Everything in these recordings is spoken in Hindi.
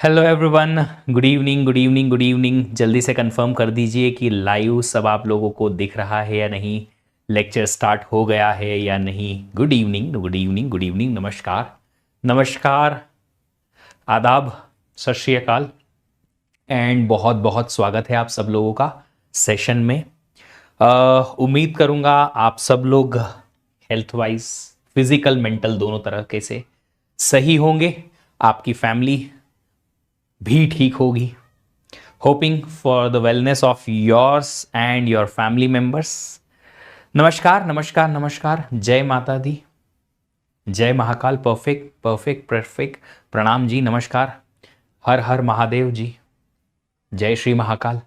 Hello everyone, good evening good evening good evening. जल्दी से कंफर्म कर दीजिए कि लाइव सब आप लोगों को दिख रहा है या नहीं, लेक्चर स्टार्ट हो गया है या नहीं। Good evening good evening good evening, नमस्कार नमस्कार, आदाब, सत श्री अकाल एंड बहुत बहुत स्वागत है आप सब लोगों का सेशन में। उम्मीद करूँगा आप सब लोग हेल्थ वाइज, फिजिकल मेंटल दोनों तरह के से सही होंगे, आपकी फैमिली भी ठीक होगी। Hoping for the wellness of yours and your family members. नमस्कार नमस्कार नमस्कार, जय माता दी, जय महाकाल, परफेक्ट परफेक्ट परफेक्ट, प्रणाम जी, नमस्कार, हर हर महादेव जी, जय Shri Mahakal.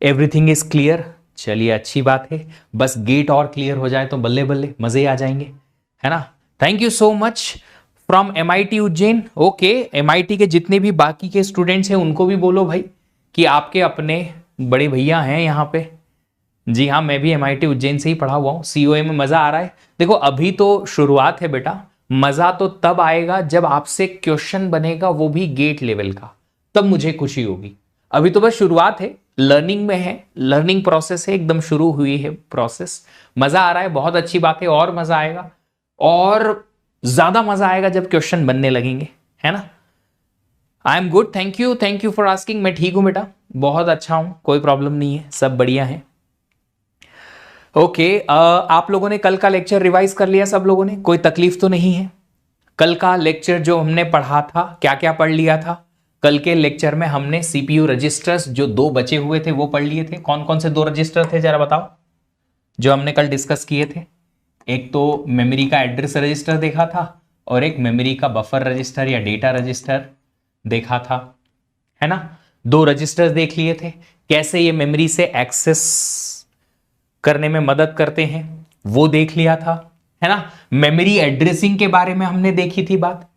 Everything is clear, चलिए अच्छी बात है, बस गेट और क्लियर हो जाए तो बल्ले बल्ले मजे आ जाएंगे, है ना। Thank you so much from MIT Ujjain. Okay, MIT के जितने भी बाकी के स्टूडेंट्स हैं उनको भी बोलो भाई कि आपके अपने बड़े भैया हैं यहाँ पे। जी हाँ, मैं भी MIT उज्जैन से ही पढ़ा हुआ हूँ। COA में मजा आ रहा है। देखो अभी तो शुरुआत है बेटा, मजा तो तब आएगा जब आपसे क्वेश्चन बनेगा, वो भी गेट लेवल का, तब मुझे खुशी होगी। अभी तो बस शुरुआत है, लर्निंग में है, लर्निंग प्रोसेस है, एकदम शुरू हुई है प्रोसेस। मजा आ रहा है, बहुत अच्छी बात है, और मजा आएगा, और ज्यादा मजा आएगा जब क्वेश्चन बनने लगेंगे, है ना। I am good, thank you for asking. मैं ठीक हूं बेटा, बहुत अच्छा हूं, कोई प्रॉब्लम नहीं है, सब बढ़िया है। ओके, आप लोगों ने कल का लेक्चर रिवाइज कर लिया? सब लोगों ने, कोई तकलीफ तो नहीं है? कल का लेक्चर जो हमने पढ़ा था, क्या क्या पढ़ लिया था? कल के लेक्चर में हमने CPU रजिस्टर्स जो 2 बचे हुए थे वो पढ़ लिए थे। कौन कौन से 2 रजिस्टर थे जरा बताओ, जो हमने कल डिस्कस किए थे? एक तो मेमोरी का एड्रेस रजिस्टर देखा था, और एक मेमोरी का बफर रजिस्टर या डेटा रजिस्टर देखा था, है ना। 2 रजिस्टर्स देख लिए थे, कैसे ये मेमोरी से एक्सेस करने में मदद करते हैं वो देख लिया था, है ना। मेमोरी एड्रेसिंग के बारे में हमने देखी थी बात।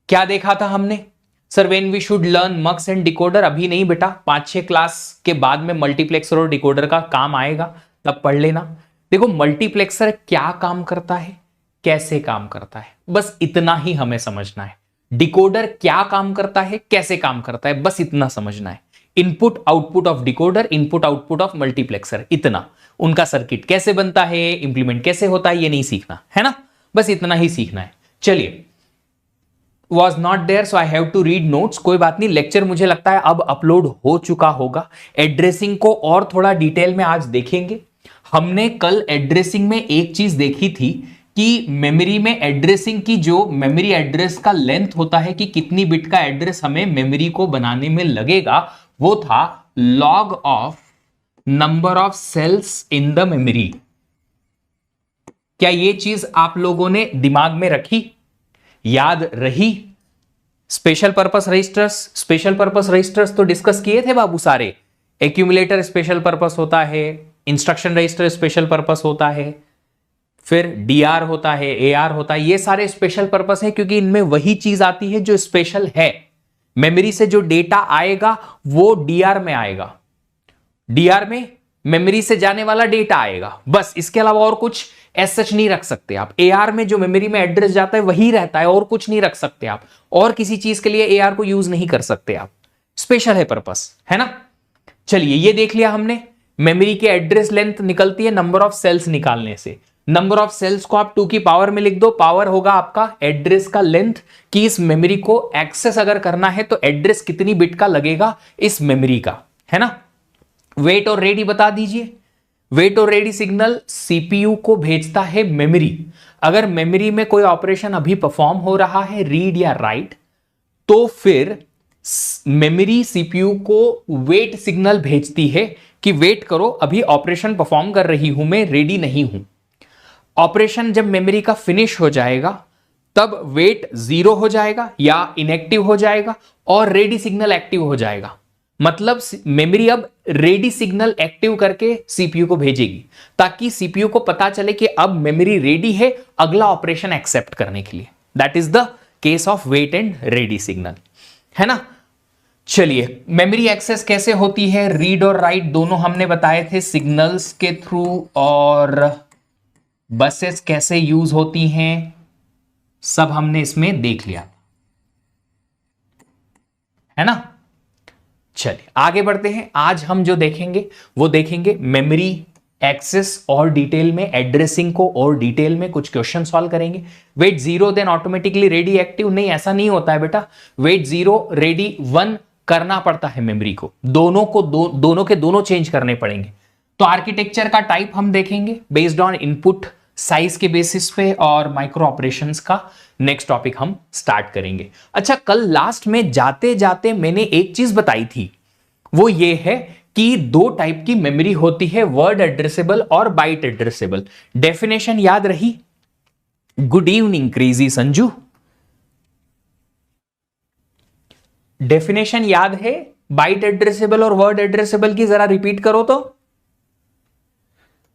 क्या देखा था हमने? Sir when we should learn mux and decoder. अभी नहीं बेटा, 5-6 क्लास के बाद में मल्टीप्लेक्सर और डिकोडर का काम आएगा, तब पढ़ लेना। देखो मल्टीप्लेक्सर क्या काम करता है, कैसे काम करता है, बस इतना ही हमें समझना है। डिकोडर क्या काम करता है, कैसे काम करता है, बस इतना समझना है। Input output of decoder, input output of multiplexer, इतना। उनका सर्किट कैसे बनता है, इंप्लीमेंट कैसे होता है, ये नहीं सीखना है ना, बस इतना ही सीखना है। चलिए, was not there so I have to read notes. कोई बात नहीं, लेक्चर मुझे लगता है अब अपलोड हो चुका होगा। एड्रेसिंग को और थोड़ा डिटेल में आज देखेंगे। हमने कल एड्रेसिंग में एक चीज देखी थी कि मेमोरी में एड्रेसिंग की, जो मेमोरी एड्रेस का लेंथ होता है कि कितनी बिट का एड्रेस हमें मेमोरी को बनाने में लगेगा, वो था log of number of cells in the memory. क्या ये चीज आप लोगों ने दिमाग में रखी, याद रही? स्पेशल पर्पस रजिस्टर्स तो डिस्कस किए थे बाबू सारे। एक्यूमुलेटर स्पेशल पर्पस होता है, इंस्ट्रक्शन रजिस्टर स्पेशल पर्पस होता है, फिर DR होता है, AR होता है, ये सारे स्पेशल पर्पस है क्योंकि इनमें वही चीज आती है जो स्पेशल है। मेमोरी से जो डेटा आएगा वो DR में आएगा, DR में मेमोरी से जाने वाला डेटा आएगा, बस। इसके अलावा और कुछ एस सच नहीं रख सकते आप। AR में जो मेमोरी में एड्रेस जाता है वही रहता है, और कुछ नहीं रख सकते आप, और किसी चीज के लिए AR को यूज नहीं कर सकते आप, स्पेशल है पर्पस, है ना। चलिए, ये देख लिया हमने। मेमोरी की एड्रेस लेंथ निकलती है नंबर ऑफ सेल्स निकालने से। नंबर ऑफ सेल्स को आप 2 की पावर में लिख दो, पावर होगा आपका एड्रेस का लेंथ, कि इस मेमोरी को एक्सेस अगर करना है तो एड्रेस कितनी बिट का लगेगा इस मेमोरी का, है ना। वेट और रेडी बता दीजिए। वेट और रेडी सिग्नल CPU को भेजता है मेमोरी। अगर मेमोरी में कोई ऑपरेशन अभी परफॉर्म हो रहा है, रीड या राइट, तो फिर मेमोरी CPU को वेट सिग्नल भेजती है कि वेट करो, अभी ऑपरेशन परफॉर्म कर रही हूं मैं, रेडी नहीं हूं। ऑपरेशन जब मेमोरी का फिनिश हो जाएगा तब वेट 0 हो जाएगा या इनएक्टिव हो जाएगा, और रेडी सिग्नल एक्टिव हो जाएगा। मतलब मेमोरी अब रेडी सिग्नल एक्टिव करके CPU को भेजेगी, ताकि CPU को पता चले कि अब मेमोरी रेडी है अगला ऑपरेशन एक्सेप्ट करने के लिए। That is the case of wait and ready signal, है ना। चलिए, मेमोरी एक्सेस कैसे होती है, रीड और राइट दोनों हमने बताए थे, सिग्नल्स के थ्रू, और बसेस कैसे यूज होती हैं, सब हमने इसमें देख लिया, है है ना। चलिए आगे बढ़ते हैं। आज हम जो देखेंगे वो देखेंगे मेमोरी एक्सेस और डिटेल में, एड्रेसिंग को और डिटेल में कुछ क्वेश्चन सॉल्व करेंगे। Wait 0 then automatically ready active, नहीं ऐसा नहीं होता है बेटा। वेट 0 रेडी 1 करना पड़ता है मेमोरी को, दोनों को दोनों के दोनों चेंज करने पड़ेंगे। तो आर्किटेक्चर का टाइप हम देखेंगे बेस्ड ऑन इनपुट साइज के बेसिस पे, और माइक्रो ऑपरेशंस का नेक्स्ट टॉपिक हम स्टार्ट करेंगे। अच्छा, कल लास्ट में जाते जाते मैंने एक चीज बताई थी, वो ये है कि दो टाइप की मेमोरी होती है, वर्ड एड्रेसेबल और बाइट एड्रेसेबल। डेफिनेशन याद रही? Good evening crazy Sanju, definition याद है बाइट एड्रेसेबल और वर्ड एड्रेसेबल की? जरा रिपीट करो तो।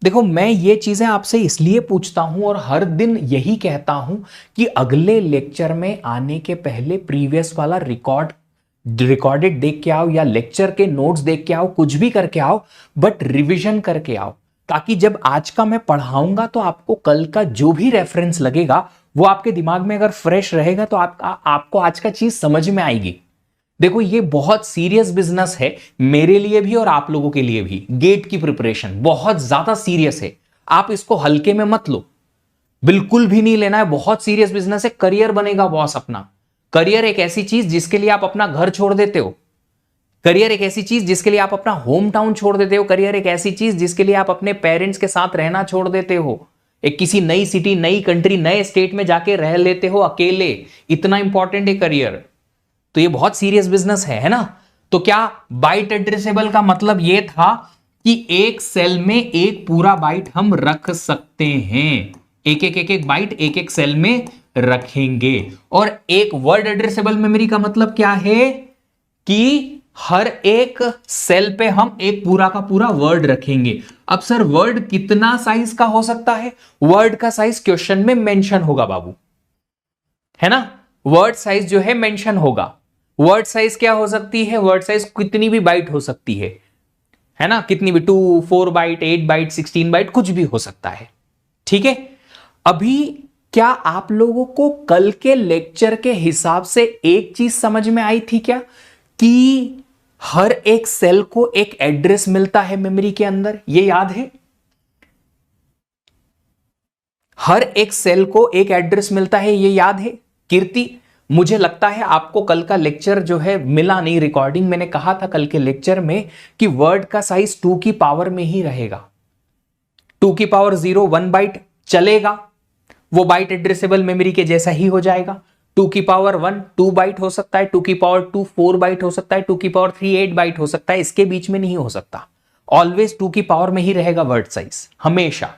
देखो, मैं ये चीजें आपसे इसलिए पूछता हूं और हर दिन यही कहता हूं कि अगले लेक्चर में आने के पहले प्रीवियस वाला रिकॉर्डेड देख के आओ, या लेक्चर के नोट्स देख के आओ, कुछ भी करके आओ, बट रिवीजन करके आओ, ताकि जब आज का मैं पढ़ाऊंगा तो आपको कल का जो भी रेफरेंस लगेगा वो आपके दिमाग में अगर फ्रेश रहेगा तो आपको आज का चीज समझ में आएगी। देखो, ये बहुत सीरियस बिजनेस है मेरे लिए भी और आप लोगों के लिए भी। गेट की प्रिपरेशन बहुत ज्यादा सीरियस है, आप इसको हल्के में मत लो, बिल्कुल भी नहीं लेना है। बहुत सीरियस बिजनेस है, करियर बनेगा बॉस अपना। करियर एक ऐसी चीज जिसके लिए आप अपना घर छोड़ देते हो, करियर एक ऐसी चीज जिसके लिए आप अपना होम टाउन छोड़ देते हो, करियर एक ऐसी चीज जिसके लिए आप अपने पेरेंट्स के साथ रहना छोड़ देते हो, एक किसी नई सिटी, नई कंट्री, नए स्टेट में जाके रह लेते हो अकेले। इतना इंपॉर्टेंट है करियर। तो ये बहुत सीरियस बिजनेस है ना। तो क्या बाइट एड्रेसेबल का मतलब ये था कि एक सेल में एक पूरा बाइट हम रख सकते हैं, एक बाइट एक एक सेल में रखेंगे। और एक वर्ड एड्रेसेबल मेमोरी का मतलब क्या है कि हर एक सेल पे हम एक पूरा का पूरा वर्ड रखेंगे। अब सर वर्ड कितना साइज का हो सकता है? वर्ड का साइज क्वेश्चन में मेंशन होगा बाबू, है ना। वर्ड साइज जो है मेंशन होगा। वर्ड साइज क्या हो सकती है? वर्ड साइज कितनी भी बाइट हो सकती है ना, कितनी भी, 2 4 बाइट, 8 बाइट, 16 बाइट, कुछ भी हो सकता है। ठीक है। अभी क्या आप लोगों को कल के लेक्चर के हिसाब से एक चीज समझ में आई थी क्या, कि हर एक सेल को एक एड्रेस मिलता है मेमोरी के अंदर? ये याद है? हर एक सेल को एक एड्रेस मिलता है, ये याद है कीर्ति? मुझे लगता है आपको कल का लेक्चर जो है मिला नहीं, रिकॉर्डिंग। मैंने कहा था कल के लेक्चर में कि वर्ड का साइज 2 की पावर में ही रहेगा। 2 की पावर 0 1 बाइट चलेगा, वो बाइट एड्रेसेबल मेमोरी के जैसा ही हो जाएगा। 2 की पावर 1 2 बाइट हो सकता है, 2 की पावर 2 4 बाइट हो सकता है, 2 की पावर 3 8 बाइट हो सकता है, इसके बीच में नहीं हो सकता। ऑलवेज 2 की पावर में ही रहेगा वर्ड साइज, हमेशा,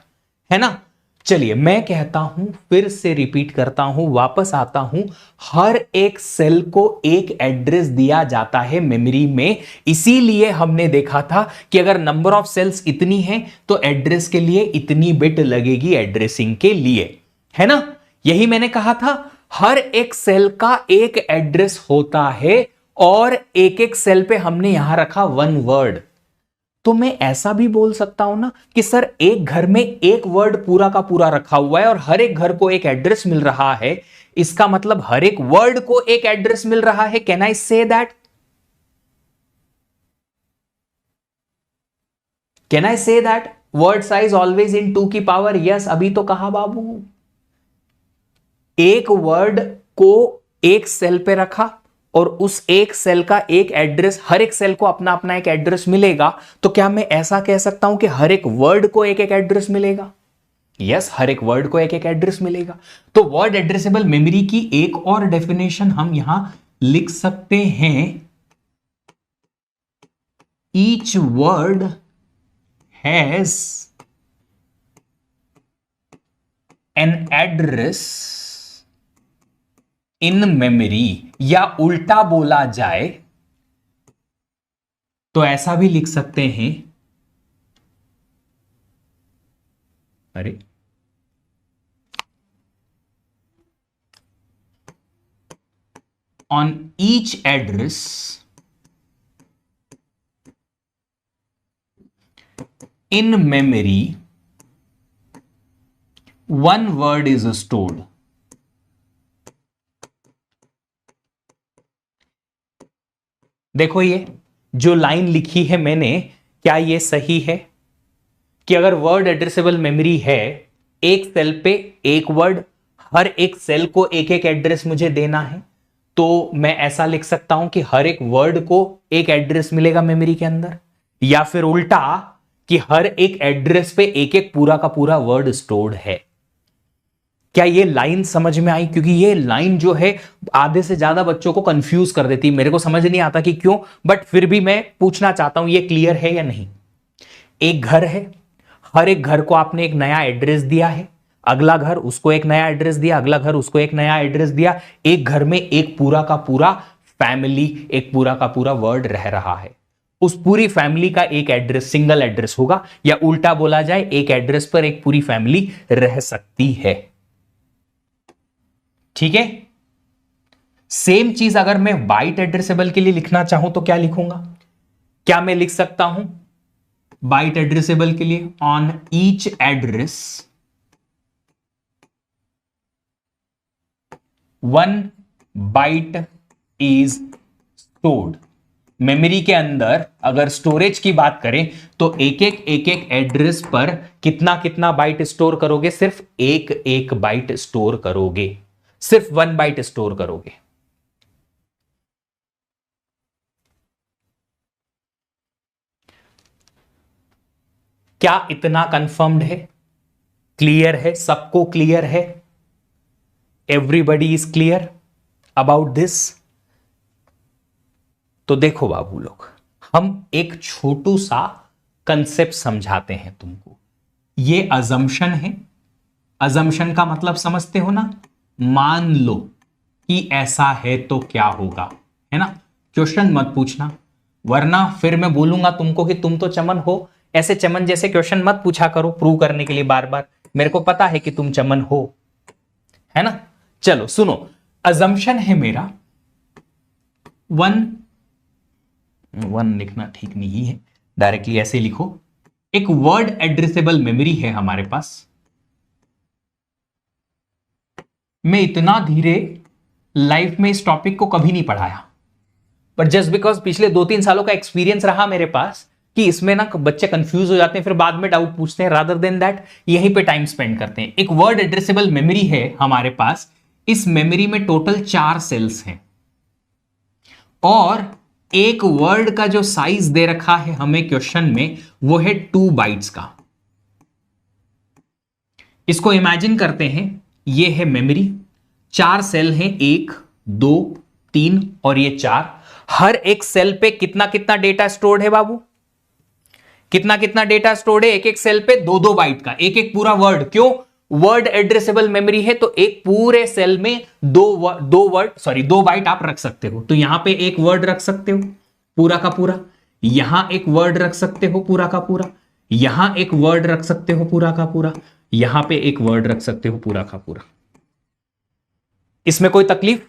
है ना। चलिए, मैं कहता हूं, फिर से रिपीट करता हूं, वापस आता हूं, हर एक सेल को एक एड्रेस दिया जाता है मेमोरी में। इसीलिए हमने देखा था कि अगर नंबर ऑफ सेल्स इतनी है तो एड्रेस के लिए इतनी बिट लगेगी एड्रेसिंग के लिए, है ना। यही मैंने कहा था, हर एक सेल का एक एड्रेस होता है और एक एक सेल पे हमने यहां रखा 1 वर्ड। तो मैं ऐसा भी बोल सकता हूं ना कि सर एक घर में एक वर्ड पूरा का पूरा रखा हुआ है और हर एक घर को एक एड्रेस मिल रहा है, इसका मतलब हर एक वर्ड को एक एड्रेस मिल रहा है। Can I say that? Can I say that word size always in 2 की पावर? यस, अभी तो कहा बाबू। एक वर्ड को एक सेल पे रखा और उस एक सेल का एक एड्रेस, हर एक सेल को अपना अपना एक एड्रेस मिलेगा। तो क्या मैं ऐसा कह सकता हूं कि हर एक वर्ड को एक एक एड्रेस मिलेगा? यस, हर एक वर्ड को एक एक एड्रेस मिलेगा। तो वर्ड एड्रेसेबल मेमोरी की एक और डेफिनेशन हम यहां लिख सकते हैं, each word has an address in memory, या उल्टा बोला जाए तो ऐसा भी लिख सकते हैं, अरे on each address in memory 1 word is stored. देखो ये जो लाइन लिखी है मैंने, क्या ये सही है कि अगर वर्ड एड्रेसेबल मेमोरी है, एक सेल पे एक वर्ड, हर एक सेल को एक एक एड्रेस मुझे देना है, तो मैं ऐसा लिख सकता हूं कि हर एक वर्ड को एक एड्रेस मिलेगा मेमोरी के अंदर, या फिर उल्टा कि हर एक एड्रेस पे एक एक पूरा का पूरा वर्ड स्टोर्ड है। क्या ये लाइन समझ में आई? क्योंकि ये लाइन जो है आधे से ज्यादा बच्चों को कंफ्यूज कर देती है, मेरे को समझ नहीं आता कि क्यों, बट फिर भी मैं पूछना चाहता हूं ये क्लियर है या नहीं। एक घर है, हर एक घर को आपने एक नया एड्रेस दिया है, अगला घर उसको एक नया एड्रेस दिया, अगला घर उसको एक नया एड्रेस दिया, एक घर में एक पूरा का पूरा फैमिली, एक पूरा का पूरा वर्ड रह रहा है। उस पूरी फैमिली का एक एड्रेस, सिंगल एड्रेस होगा, या उल्टा बोला जाए एक एड्रेस पर एक पूरी फैमिली रह सकती है। ठीक है, सेम चीज अगर मैं बाइट एड्रेसेबल के लिए लिखना चाहूं तो क्या लिखूंगा? क्या मैं लिख सकता हूं बाइट एड्रेसेबल के लिए, on each address 1 byte is stored. Memory के अंदर अगर स्टोरेज की बात करें तो एक एक एड्रेस पर कितना कितना बाइट स्टोर करोगे? सिर्फ एक बाइट स्टोर करोगे, सिर्फ 1 बाइट स्टोर करोगे। क्या इतना कंफर्म्ड है? क्लियर है? सबको क्लियर है? Everybody is clear about this? तो देखो बाबू लोग, हम एक छोटू सा कंसेप्ट समझाते हैं तुमको। ये अजम्पशन है। अजम्पशन का मतलब समझते हो ना? मान लो कि ऐसा है तो क्या होगा, है ना? क्वेश्चन मत पूछना, वरना फिर मैं बोलूंगा तुमको कि तुम तो चमन हो। ऐसे चमन जैसे क्वेश्चन मत पूछा करो प्रूव करने के लिए बार बार, मेरे को पता है कि तुम चमन हो, है ना? चलो सुनो, अजम्पशन है मेरा 1 लिखना ठीक नहीं है, डायरेक्टली ऐसे लिखो। एक वर्ड एड्रेसेबल मेमोरी है हमारे पास। मैं इतना धीरे लाइफ में इस टॉपिक को कभी नहीं पढ़ाया, पर जस्ट बिकॉज पिछले 2-3 सालों का एक्सपीरियंस रहा मेरे पास कि इसमें ना बच्चे कंफ्यूज हो जाते हैं, फिर बाद में डाउट पूछते हैं, रादर देन दैट यहीं पे टाइम स्पेंड करते हैं। एक वर्ड एड्रेसेबल मेमोरी है हमारे पास। इस मेमोरी में टोटल 4 सेल्स हैं, और एक वर्ड का जो साइज दे रखा है हमें क्वेश्चन में, वो है 2 बाइट्स का। इसको इमेजिन करते हैं, ये है मेमोरी, 4 सेल हैं, 1 2 3 और ये 4। हर एक सेल पे कितना कितना डेटा स्टोर्ड है बाबू? कितना कितना डेटा स्टोर्ड है? एक एक सेल पे 2-2 बाइट का, एक एक पूरा वर्ड। क्यों? वर्ड एड्रेसेबल मेमोरी है तो एक पूरे सेल में 2 बाइट आप रख सकते हो। तो यहां पे एक वर्ड रख सकते हो पूरा का पूरा, यहां एक वर्ड रख सकते हो पूरा का पूरा, यहां एक वर्ड रख सकते हो पूरा का पूरा, यहां पे एक वर्ड रख सकते हो पूरा का पूरा। इसमें कोई तकलीफ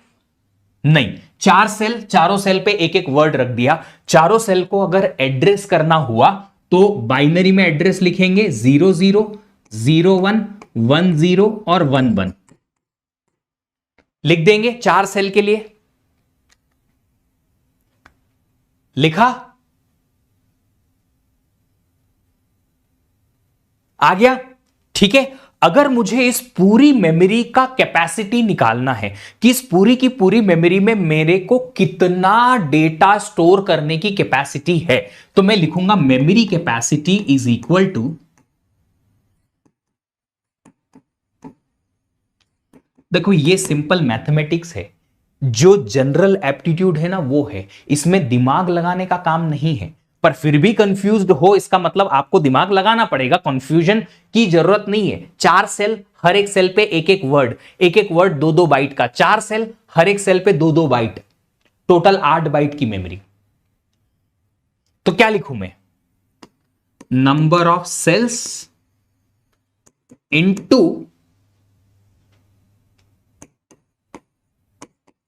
नहीं। 4 सेल, चारों सेल पे एक एक वर्ड रख दिया। चारों सेल को अगर एड्रेस करना हुआ तो बाइनरी में एड्रेस लिखेंगे 00 01 10 और 11 लिख देंगे 4 सेल के लिए। लिखा? आ गया? ठीक है। अगर मुझे इस पूरी मेमोरी का कैपेसिटी निकालना है कि इस पूरी की पूरी मेमोरी में मेरे को कितना डेटा स्टोर करने की कैपेसिटी है, तो मैं लिखूंगा memory capacity is equal to, देखो ये सिंपल मैथमेटिक्स है, जो जनरल एप्टीट्यूड है ना वो है, इसमें दिमाग लगाने का काम नहीं है। पर फिर भी कंफ्यूज्ड हो इसका मतलब आपको दिमाग लगाना पड़ेगा, कंफ्यूजन की जरूरत नहीं है। 4 सेल, हर एक सेल पे एक एक वर्ड, एक एक वर्ड 2-2 बाइट का, 4 सेल, हर एक सेल पे 2-2 बाइट, टोटल 8 बाइट की मेमोरी। तो क्या लिखूं मैं? Number of cells into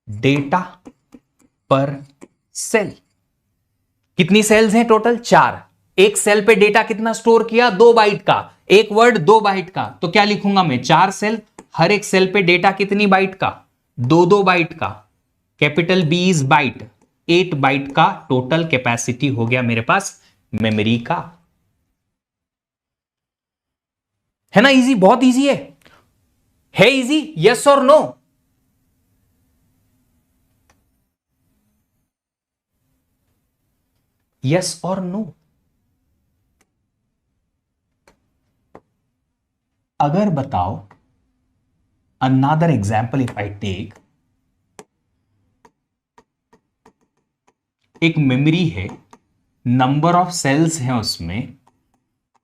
data पर सेल। कितनी सेल्स हैं टोटल? 4। एक सेल पे डेटा कितना स्टोर किया? 2 बाइट का, एक वर्ड 2 बाइट का। तो क्या लिखूंगा मैं? 4 सेल, हर एक सेल पे डेटा कितनी बाइट का? 2-2 बाइट का। Capital B is byte, 8 byte का टोटल कैपेसिटी हो गया मेरे पास मेमोरी का। है ना इजी, बहुत इजी है इजी, यस और नो? यस और नो? अगर बताओ, another example if I take, एक मेमोरी है, नंबर ऑफ सेल्स है उसमें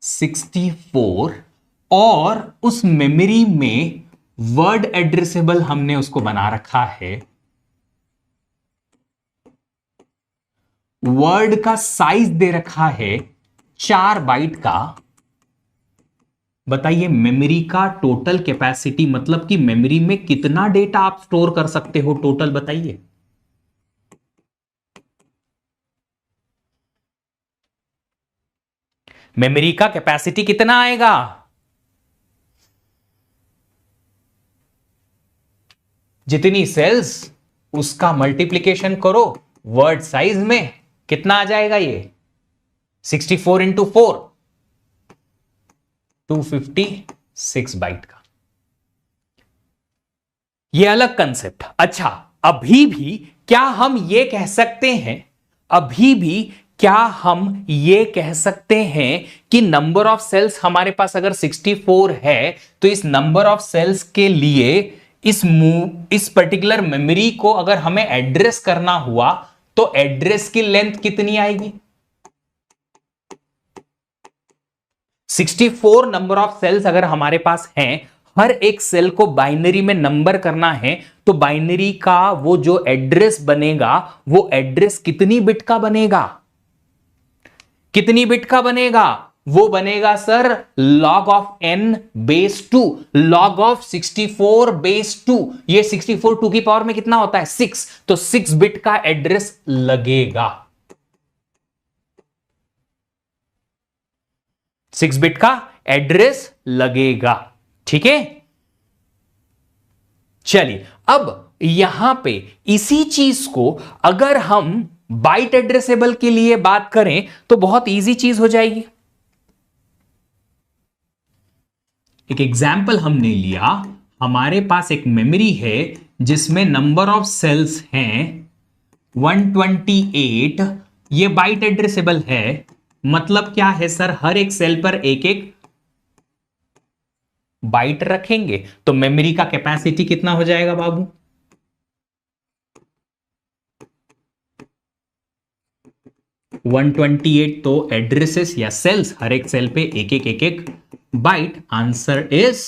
64, और उस मेमोरी में वर्ड एड्रेसेबल हमने उसको बना रखा है, वर्ड का साइज दे रखा है 4 बाइट का। बताइए मेमोरी का टोटल कैपेसिटी, मतलब कि मेमोरी में कितना डेटा आप स्टोर कर सकते हो टोटल, बताइए। मेमोरी का कैपेसिटी कितना आएगा? जितनी सेल्स उसका मल्टीप्लिकेशन करो वर्ड साइज में, कितना आ जाएगा ये? 64 इंटू 4, 256 बाइट का। ये अलग कंसेप्ट। अच्छा, अभी भी क्या हम ये कह सकते हैं, अभी भी क्या हम ये कह सकते हैं कि नंबर ऑफ सेल्स हमारे पास अगर 64 है तो इस नंबर ऑफ सेल्स के लिए इस पर्टिकुलर मेमोरी को अगर हमें एड्रेस करना हुआ तो एड्रेस की लेंथ कितनी आएगी? 64 नंबर ऑफ सेल्स अगर हमारे पास हैं, हर एक सेल को बाइनरी में नंबर करना है, तो बाइनरी का वो जो एड्रेस बनेगा वो एड्रेस कितनी बिट का बनेगा? कितनी बिट का बनेगा? वो बनेगा sir log of n base 2, log of 64 base 2। ये 64 2 की पावर में कितना होता है? 6, तो 6 बिट का एड्रेस लगेगा, 6 बिट का एड्रेस लगेगा। ठीक है, चलिए अब यहां पे इसी चीज को अगर हम बाइट एड्रेसेबल के लिए बात करें तो बहुत इजी चीज हो जाएगी। एक एग्जाम्पल हमने लिया, हमारे पास एक मेमोरी है जिसमें नंबर ऑफ सेल्स हैं 128, ये बाइट एड्रेसेबल है। मतलब क्या है सर, हर एक सेल पर एक एक बाइट रखेंगे तो मेमोरी का कैपेसिटी कितना हो जाएगा बाबू? वन 128 तो एड्रेसेस या सेल्स, हर एक सेल पे एक एक बाइट, आंसर इज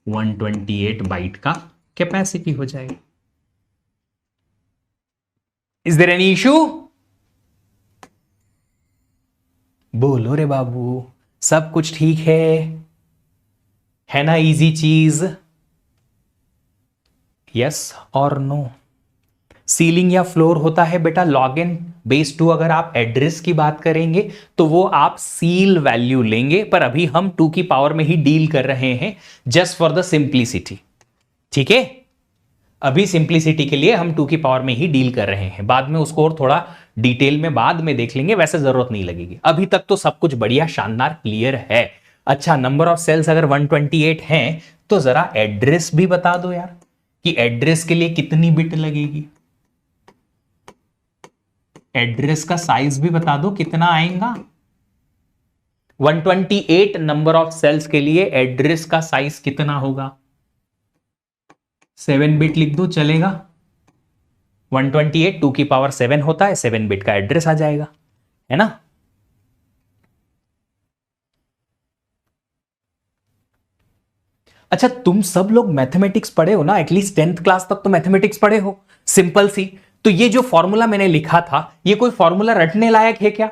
128 बाइट का कैपेसिटी हो जाएगा। Is there any issue? बोलो रे बाबू, सब कुछ ठीक है ना? इजी चीज, यस और नो? सीलिंग या फ्लोर होता है बेटा log n बेस 2। अगर आप एड्रेस की बात करेंगे तो वो आप सील वैल्यू लेंगे, पर अभी हम 2 की पावर में ही डील कर रहे हैं जस्ट फॉर द सिंप्लिसिटी। ठीक है, अभी सिंप्लिसिटी के लिए हम 2 की पावर में ही डील कर रहे हैं, बाद में उसको और थोड़ा डिटेल में बाद में देख लेंगे, वैसे जरूरत नहीं लगेगी। अभी तक तो सब कुछ बढ़िया शानदार क्लियर है। अच्छा, नंबर ऑफ सेल्स अगर 128 हैं तो जरा एड्रेस भी बता दो यार, कि एड्रेस के लिए कितनी बिट लगेगी। एड्रेस का साइज भी बता दो कितना आएगा। 128 नंबर ऑफ सेल्स के लिए एड्रेस का साइज कितना होगा? 7 बिट लिख दो चलेगा। 128 2 की पावर 7 होता है, 7 बिट का एड्रेस आ जाएगा, है ना? अच्छा, तुम सब लोग मैथमेटिक्स पढ़े हो ना, एटलीस्ट 10th क्लास तक तो मैथमेटिक्स पढ़े हो, सिंपल सी। तो ये जो फॉर्मूला मैंने लिखा था, ये कोई फॉर्मूला रटने लायक है क्या?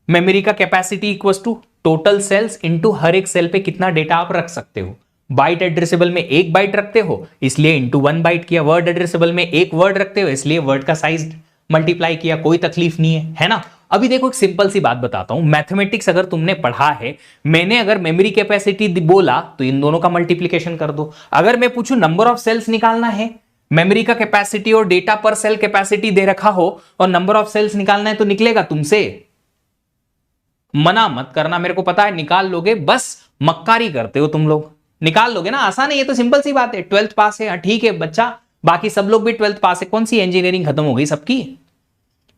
मेमोरी का capacity equals to total cells into हर एक सेल पे कितना डेटा आप रख सकते हो। बाइट एड्रेसेबल में 1 बाइट रखते हो इसलिए इनटू 1 बाइट किया, वर्ड एड्रेसेबल में 1 वर्ड रखते हो इसलिए वर्ड का साइज मल्टीप्लाई किया, कोई तकलीफ नहीं है ना? अभी देखो एक सिंपल सी बात बताता हूं, मैथमेटिक्स अगर तुमने पढ़ा है, मैंने अगर मेमोरी कैपेसिटी बोला तो इन दोनों का मल्टीप्लिकेशन कर दो। अगर मैं पूछूं नंबर ऑफ सेल्स निकालना है मेमोरी का कैपेसिटी और डेटा पर सेल कैपेसिटी दे रखा हो और नंबर ऑफ सेल्स निकालना है तो निकलेगा तुमसे। मना मत करना, मेरे को पता है निकाल लोगे, बस मक्कारी करते हो तुम लोग। निकाल लोगे ना, आसान है ये तो, सिंपल सी बात है। 12th पास है, ठीक है बच्चा, बाकी सब लोग भी 12th पास है। कौन सी इंजीनियरिंग खत्म हो गई सबकी?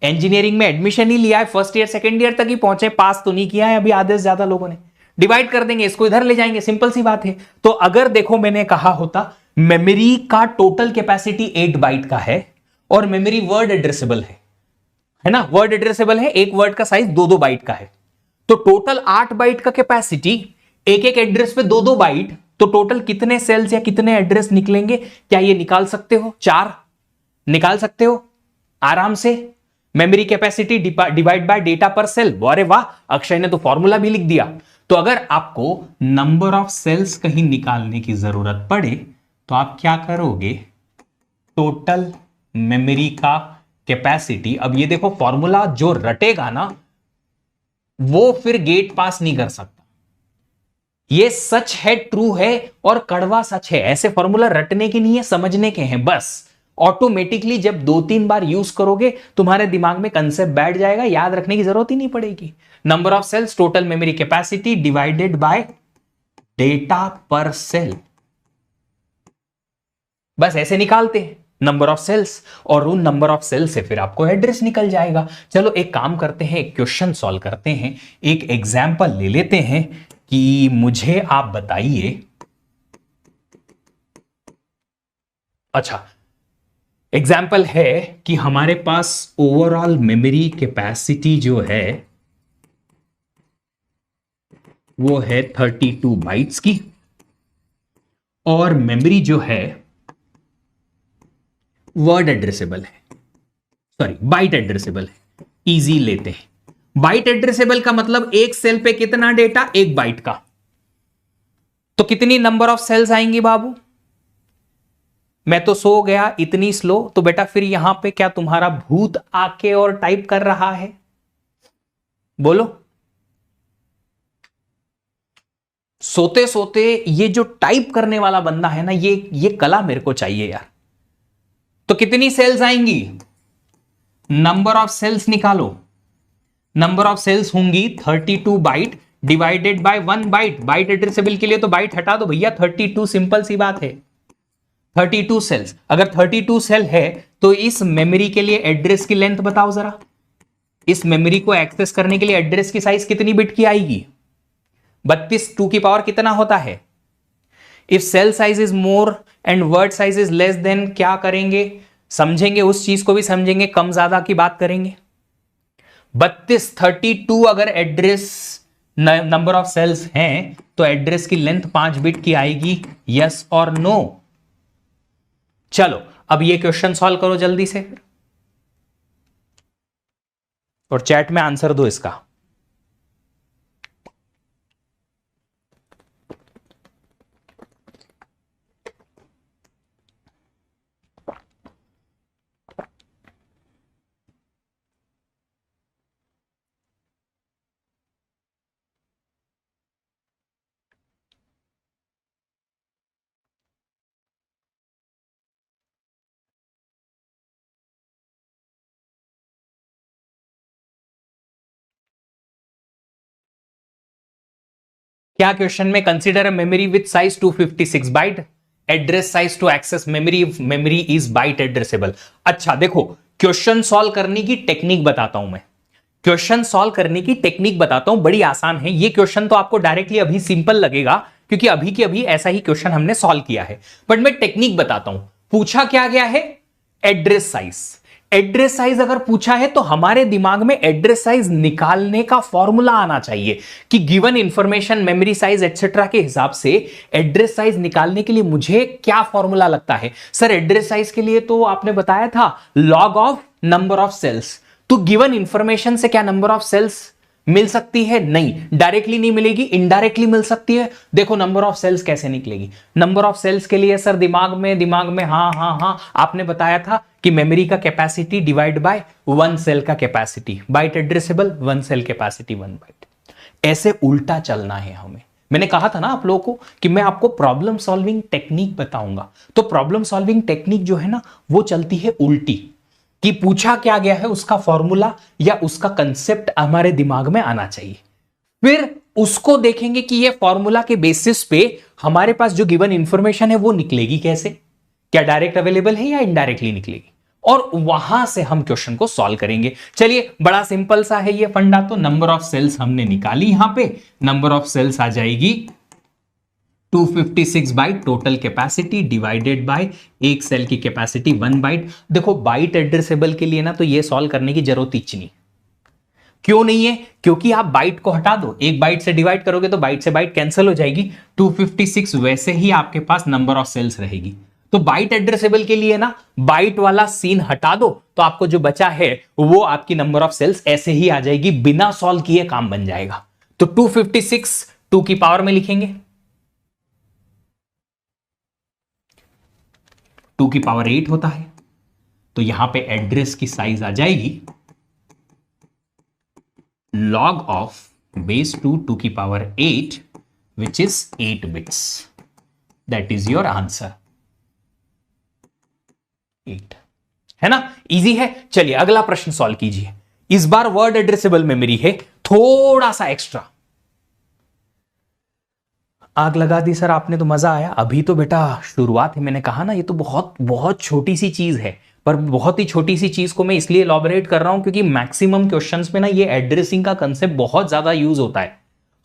इंजीनियरिंग में एडमिशन ही लिया है, फर्स्ट ईयर सेकंड ईयर तक ही पहुंचे, पास तो नहीं किया है अभी आधे से ज्यादा लोगों ने। डिवाइड कर देंगे, इसको इधर ले जाएंगे, सिंपल सी बात है। तो अगर देखो मैंने कहा होता मेमोरी का टोटल कैपेसिटी 8 बाइट का है और मेमोरी वर्ड एड्रेसेबल है ना, वर्ड एड्रेसेबल है, एक वर्ड का साइज 2-2 बाइट का है, तो टोटल 8 बाइट का कैपेसिटी, एक एक एड्रेस पे 2-2 बाइट, तो टोटल कितने सेल्स या कितने एड्रेस निकलेंगे? क्या ये निकाल सकते हो? 4 निकाल सकते हो आराम से। Memory capacity divide bye data पर सेल। अरे वाह, अक्षय ने तो फॉर्मूला भी लिख दिया। तो अगर आपको नंबर ऑफ सेल्स कहीं निकालने की जरूरत पड़े तो आप क्या करोगे? टोटल मेमोरी का कैपेसिटी। अब ये देखो फॉर्मूला जो रटेगा ना वो फिर गेट पास नहीं कर सकता। ये सच है, ट्रू है और कड़वा सच है। ऐसे फॉर्मूला रटने के नहीं है, समझने के हैं बस। ऑटोमेटिकली जब 2-3 बार यूज करोगे तुम्हारे दिमाग में कंसेप्ट बैठ जाएगा, याद रखने की जरूरत ही नहीं पड़ेगी। Number of cells total memory capacity divided by data पर सेल, बस ऐसे निकालते हैं नंबर ऑफ सेल्स, और उन नंबर ऑफ सेल से फिर आपको एड्रेस निकल जाएगा। चलो एक काम करते हैं, एक क्वेश्चन सॉल्व करते हैं, एक एग्जाम्पल ले लेते हैं कि मुझे आप बताइए। अच्छा, एग्जाम्पल है कि हमारे पास ओवरऑल मेमोरी कैपेसिटी जो है वो है 32 बाइट्स की, और मेमोरी जो है वर्ड एड्रेसेबल है, सॉरी बाइट एड्रेसेबल है। इजी लेते हैं। बाइट एड्रेसेबल का मतलब एक सेल पे कितना डेटा? 1 बाइट का। तो कितनी नंबर ऑफ सेल्स आएंगी बाबू? मैं तो सो गया, इतनी स्लो। तो बेटा फिर यहां पे क्या तुम्हारा भूत आके और टाइप कर रहा है? बोलो। सोते सोते ये जो टाइप करने वाला बंदा है ना, ये कला मेरे को चाहिए यार। तो कितनी सेल्स आएंगी? नंबर ऑफ सेल्स निकालो। नंबर ऑफ सेल्स होंगी 32 byte divided by 1 byte. Byte addressable के लिए तो बाइट हटा दो भैया, 32 सिंपल सी बात है। 32 सेल्स, अगर 32 सेल है तो इस मेमोरी के लिए एड्रेस की लेंथ बताओ जरा। इस मेमोरी को एक्सेस करने के लिए एड्रेस की साइज कितनी बिट की आएगी? 32 2 की पावर कितना होता है? If cell size is more and word size is less than क्या करेंगे? समझेंगे, उस चीज को भी समझेंगे, कम ज्यादा की बात करेंगे। 32 अगर एड्रेस नंबर ऑफ सेल्स हैं तो एड्रेस की लेंथ 5 बिट की आएगी, यस और नो? चलो अब ये क्वेश्चन सॉल्व करो जल्दी से और चैट में आंसर दो इसका। क्या क्वेश्चन में? Consider a memory with size 256 byte, address size to access memory is byte addressable. अच्छा देखो, क्वेश्चन सॉल्व करने की टेक्निक बताता हूं मैं। क्वेश्चन सॉल्व करने की टेक्निक बताता हूं, बड़ी आसान है। ये क्वेश्चन तो आपको डायरेक्टली अभी सिंपल लगेगा क्योंकि अभी के अभी ऐसा ही क्वेश्चन हमने सॉल्व किया है, बट मैं टेक्निक बताता हूं। पूछा क्या गया है? Address size. एड्रेस साइज अगर पूछा है तो हमारे दिमाग में एड्रेस साइज निकालने का फॉर्मूला आना चाहिए कि given information, memory size etcetera के हिसाब से एड्रेस साइज निकालने के लिए मुझे क्या फॉर्मूला लगता है। सर एड्रेस साइज के लिए तो आपने बताया था log of number of cells. तो गिवन इंफॉर्मेशन से क्या नंबर ऑफ सेल्स मिल सकती है? नहीं, डायरेक्टली नहीं मिलेगी, इनडायरेक्टली मिल सकती है। देखो नंबर ऑफ सेल्स कैसे निकलेगी। नंबर ऑफ सेल्स के लिए सर दिमाग में हाँ आपने बताया था कि मेमोरी का कैपेसिटी डिवाइड बाय 1 सेल का capacity, byte addressable 1 cell capacity 1 byte. ऐसे उल्टा चलना है हमें। मैंने कहा था ना आप लोगों को कि मैं आपको प्रॉब्लम सॉल्विंग टेक्निक बताऊंगा। तो प्रॉब्लम सॉल्विंग टेक्निक जो है ना वो चलती है उल्टी, कि पूछा क्या गया है उसका फॉर्मूला या उसका कंसेप्ट हमारे दिमाग में आना चाहिए, फिर उसको देखेंगे कि ये फॉर्मूला के बेसिस पे हमारे पास जो गिवन इंफॉर्मेशन है वो निकलेगी कैसे, क्या डायरेक्ट अवेलेबल है या इनडायरेक्टली निकलेगी, और वहां से हम क्वेश्चन को सॉल्व करेंगे। चलिए बड़ा सिंपल सा है ये फंडा। तो नंबर ऑफ सेल्स हमने निकाली, यहां पे नंबर ऑफ सेल्स आ जाएगी 256 byte total capacity divided by एक सेल की कैपेसिटी 1 बाइट। देखो बाइट एड्रेसेबल के लिए ना तो ये सॉल्व करने की जरूरत ही नहीं। क्यों नहीं है? क्योंकि आप बाइट को हटा दो, एक बाइट से डिवाइड करोगे तो बाइट से बाइट कैंसिल हो जाएगी, 256 वैसे ही आपके पास नंबर ऑफ सेल्स रहेगी। तो बाइट एड्रेसेबल के लिए ना बाइट वाला सीन हटा दो, तो आपको जो बचा है वो आपकी नंबर ऑफ सेल्स ऐसे ही आ जाएगी, बिना सॉल्व किए काम बन जाएगा। तो 256 2 की पावर में लिखेंगे, 2 की पावर 8 होता है, तो यहां पे एड्रेस की साइज आ जाएगी log of base 2 की power 8 which is 8 bits. That is your answer 8 है ना, इजी है। चलिए अगला प्रश्न सॉल्व कीजिए। इस बार वर्ड एड्रेसेबल मेमोरी है, थोड़ा सा एक्स्ट्रा। आग लगा दी सर आपने तो मजा आया। अभी तो बेटा शुरुआत है, मैंने कहा ना ये तो बहुत बहुत छोटी सी चीज है, पर बहुत ही छोटी सी चीज को मैं इसलिए एलॉबरेट कर रहा हूं क्योंकि मैक्सिमम क्वेश्चंस में ना ये एड्रेसिंग का कंसेप्ट बहुत ज्यादा यूज होता है।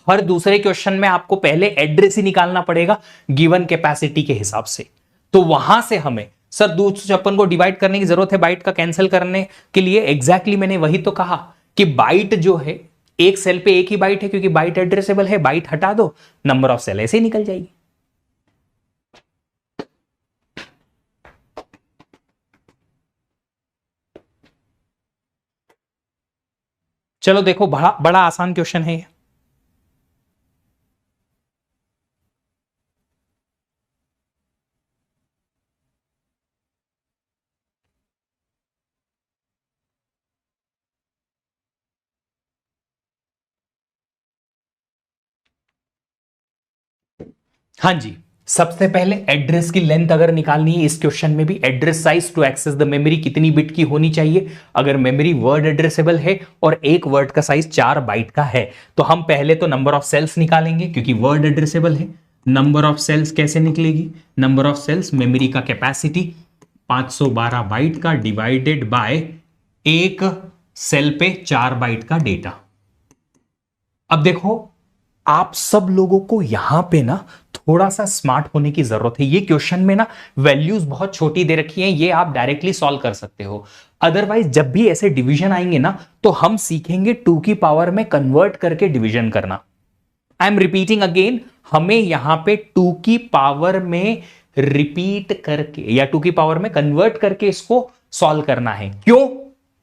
हर दूसरे क्वेश्चन में आपको पहले एड्रेस ही निकालना पड़ेगा गिवन कैपेसिटी के हिसाब से। तो वहां से हमें सर 256 को डिवाइड करने की जरूरत है बाइट का कैंसिल करने के लिए। एग्जैक्टली मैंने वही तो कहा कि बाइट जो है एक सेल पे एक ही बाइट है, क्योंकि बाइट एड्रेसेबल है, बाइट हटा दो नंबर ऑफ सेल ऐसे ही निकल जाएगी। चलो देखो बड़ा बड़ा आसान क्वेश्चन है ये। हाँ जी, सबसे पहले एड्रेस की लेंथ अगर निकालनी है इस क्वेश्चन में भी, address size to access the memory कितनी बिट की होनी चाहिए। अगर मेमोरी वर्ड एड्रेसेबल है और एक वर्ड का साइज 4 बाइट का है तो हम पहले तो नंबर ऑफ सेल्स निकालेंगे, क्योंकि वर्ड एड्रेसेबल है। नंबर ऑफ सेल्स कैसे निकलेगी? नंबर ऑफ सेल्स मेमोरी का कैपेसिटी 512 बाइट का डिवाइडेड बाय एक सेल पे 4 बाइट का डेटा। अब देखो आप सब लोगों को यहां पे ना थोड़ा सा स्मार्ट होने की जरूरत है। ये क्वेश्चन में ना वैल्यूज बहुत छोटी दे रखी हैं, ये आप डायरेक्टली सॉल्व कर सकते हो। अदरवाइज जब भी ऐसे डिवीजन आएंगे ना तो हम सीखेंगे 2 की पावर में कन्वर्ट करके डिवीजन करना। आई एम रिपीटिंग अगेन, हमें यहां पे 2 की पावर में रिपीट करके या 2 की पावर में कन्वर्ट करके इसको सॉल्व करना है। क्यों?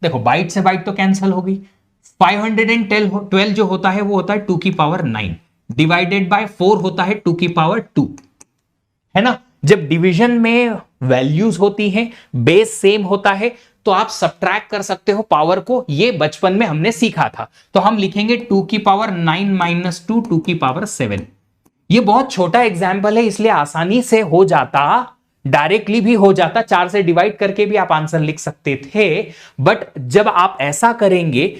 देखो बाइट से बाइट तो कैंसिल हो गई, 512 जो होता है वो होता है 2 की पावर 9 डिवाइडेड बाय 4 होता है 2 की पावर 2, है ना। जब डिवीजन में वैल्यूज होती हैं, बेस सेम होता है, तो आप सब्ट्रैक्ट कर सकते हो पावर को। ये बचपन में हमने सीखा था। तो हम लिखेंगे 2 की पावर 9 माइनस 2 2 की पावर 7। ये बहुत छोटा एग्जाम्पल है इसलिए आसानी से हो जाता, डायरेक्टली भी हो जाता, 4 से डिवाइड करके भी आप आंसर लिख सकते थे। बट जब आप ऐसा करेंगे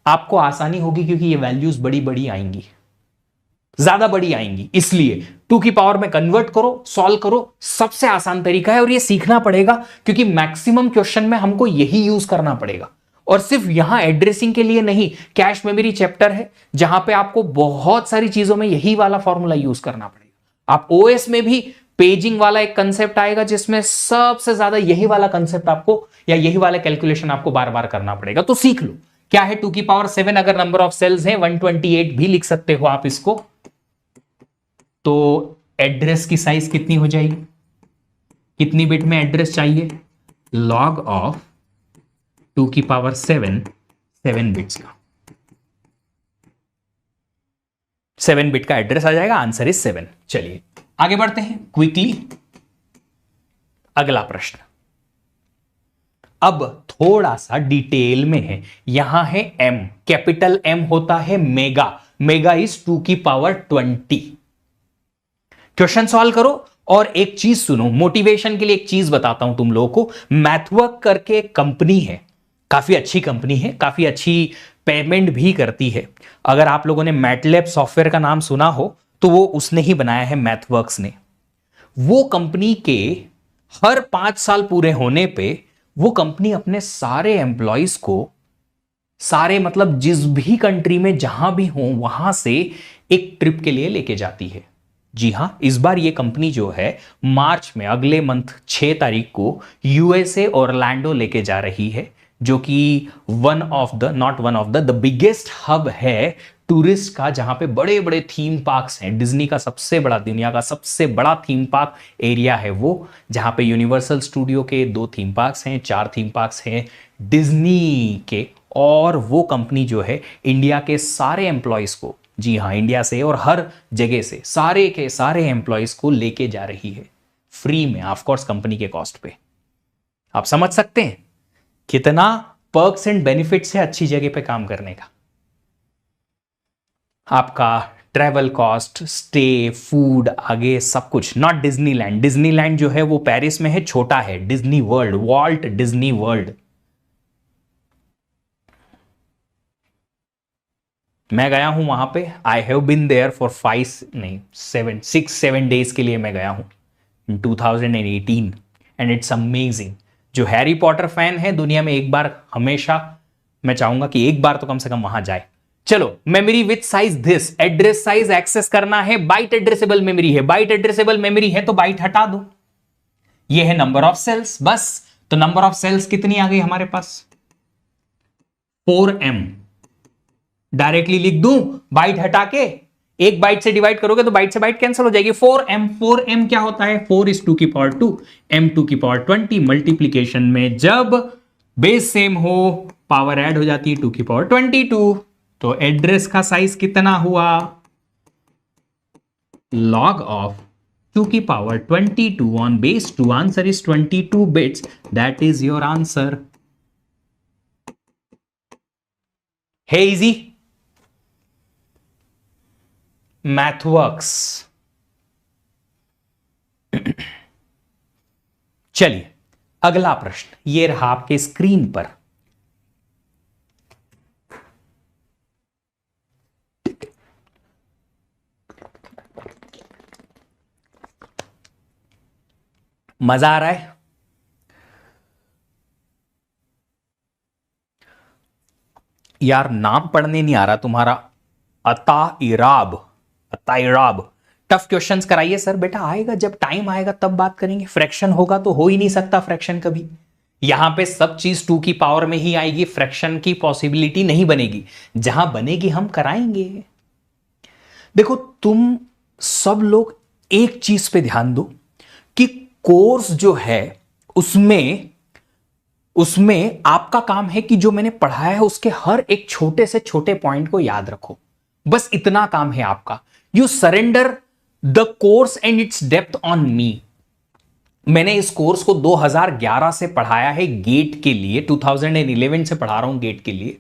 आपको आसानी होगी, क्योंकि ये वैल्यूज बड़ी बड़ी आएंगी, ज्यादा बड़ी आएंगी। इसलिए 2 की पावर में कन्वर्ट करो, सॉल्व करो, सबसे आसान तरीका है। और ये सीखना पड़ेगा क्योंकि मैक्सिमम क्वेश्चन में हमको यही यूज करना पड़ेगा। और सिर्फ यहां एड्रेसिंग के लिए नहीं, कैश मेमोरी चैप्टर है जहां पे आपको बहुत सारी चीजों में यही वाला फॉर्मूला यूज करना पड़ेगा। आप ओएस में भी पेजिंग वाला एक कंसेप्ट आएगा जिसमें सबसे ज्यादा यही वाला कंसेप्ट आपको या यही वाला कैलकुलेशन आपको बार बार करना पड़ेगा। तो सीख लो क्या है 2 की पावर 7। अगर नंबर ऑफ सेल्स है 128 भी लिख सकते हो आप इसको। तो एड्रेस की साइज कितनी हो जाएगी? कितनी बिट में एड्रेस चाहिए? लॉग ऑफ 2 की पावर 7 बिट्स का, 7 बिट का एड्रेस आ जाएगा। Answer is 7। चलिए आगे बढ़ते हैं क्विकली। अगला प्रश्न अब थोड़ा सा डिटेल में है। यहां है M, कैपिटल M होता है मेगा, मेगा इज 2 की पावर 20। क्वेश्चन सॉल्व करो और एक चीज सुनो, मोटिवेशन के लिए एक चीज बताता हूं तुम लोगों को। मैथवर्क करके एक कंपनी है, काफी अच्छी कंपनी है, काफी अच्छी पेमेंट भी करती है। अगर आप लोगों ने मैटलैब सॉफ्टवेयर का नाम सुना हो तो वो उसने ही बनाया है, मैथवर्क्स ने। वो कंपनी के हर 5 साल पूरे होने पे वो कंपनी अपने सारे एम्प्लॉयज को, सारे मतलब जिस भी कंट्री में जहां भी हो वहां से एक ट्रिप के लिए लेके जाती है। जी हां, इस बार ये कंपनी जो है मार्च में, अगले मंथ 6 तारीख को यूएसए ऑरलैंडो लेके जा रही है, जो कि not one of the biggest hub है टूरिस्ट का, जहां पे बड़े बड़े थीम पार्क्स हैं। डिज्नी का सबसे बड़ा, दुनिया का सबसे बड़ा थीम पार्क एरिया है वो, जहां पे यूनिवर्सल स्टूडियो के 2 थीम पार्क्स हैं, 4 थीम पार्क्स हैं डिज्नी के। और वो कंपनी जो है इंडिया के सारे एम्प्लॉयज को, जी हाँ, इंडिया से और हर जगह से सारे के सारे एम्प्लॉयज को लेके जा रही है फ्री में, ऑफकोर्स कंपनी के कॉस्ट पे। आप समझ सकते हैं कितना पर्क्स एंड बेनिफिट्स है अच्छी जगह पे काम करने का। आपका ट्रैवल कॉस्ट, स्टे, फूड, आगे सब कुछ। नॉट डिज्नीलैंड, डिज्नीलैंड जो है वो पेरिस में है, छोटा है। Disney World, Walt Disney World, मैं गया हूं वहां पे। I have been there for 6-7 days के लिए मैं गया हूं इन 2018 एंड इट्स अमेजिंग। जो हैरी पॉटर फैन है दुनिया में, एक बार हमेशा मैं चाहूंगा कि एक बार तो कम से कम वहां जाए। चलो, memory with size this, address size एक्सेस करना है। बाइट एड्रेसेबल मेमोरी है, बाइट एड्रेसेबल मेमोरी है तो बाइट हटा दो। ये है नंबर ऑफ सेल्स, बस। तो नंबर ऑफ सेल्स कितनी आ गई हमारे पास? 4m। डायरेक्टली लिख दूं, बाइट हटा के एक बाइट से डिवाइड करोगे तो बाइट से बाइट कैंसिल हो जाएगी। 4m, 4m क्या होता है? 4 is 2 की पावर 2, m 2 की पावर 20। मल्टीप्लीकेशन में जब बेस सेम हो पावर ऐड हो जाती है 2 की पावर 22। तो एड्रेस का साइज कितना हुआ? log of 2 की power 22 on base 2, answer is 22 bits, that is your answer। है इजी। मैथवर्क्स। चलिए अगला प्रश्न, ये रहा आपके स्क्रीन पर। मजा आ रहा है? यार नाम पढ़ने नहीं आ रहा तुम्हारा, अताइराब, अताइराब। टफ क्वेश्चंस कराइए सर। बेटा आएगा, जब टाइम आएगा तब बात करेंगे। फ्रैक्शन होगा तो हो ही नहीं सकता फ्रैक्शन कभी। यहां पे सब चीज 2 की पावर में ही आएगी, फ्रैक्शन की पॉसिबिलिटी नहीं बनेगी। जहां बनेगी हम कराएंगे। देखो तुम सब लोग एक चीज पे ध्यान दो कि कोर्स जो है उसमें आपका काम है कि जो मैंने पढ़ाया है उसके हर एक छोटे से छोटे पॉइंट को याद रखो। बस इतना काम है आपका। You surrender the course and it's depth on me. मैंने इस कोर्स को 2011 से पढ़ाया है गेट के लिए, 2011 से पढ़ा रहा हूं गेट के लिए,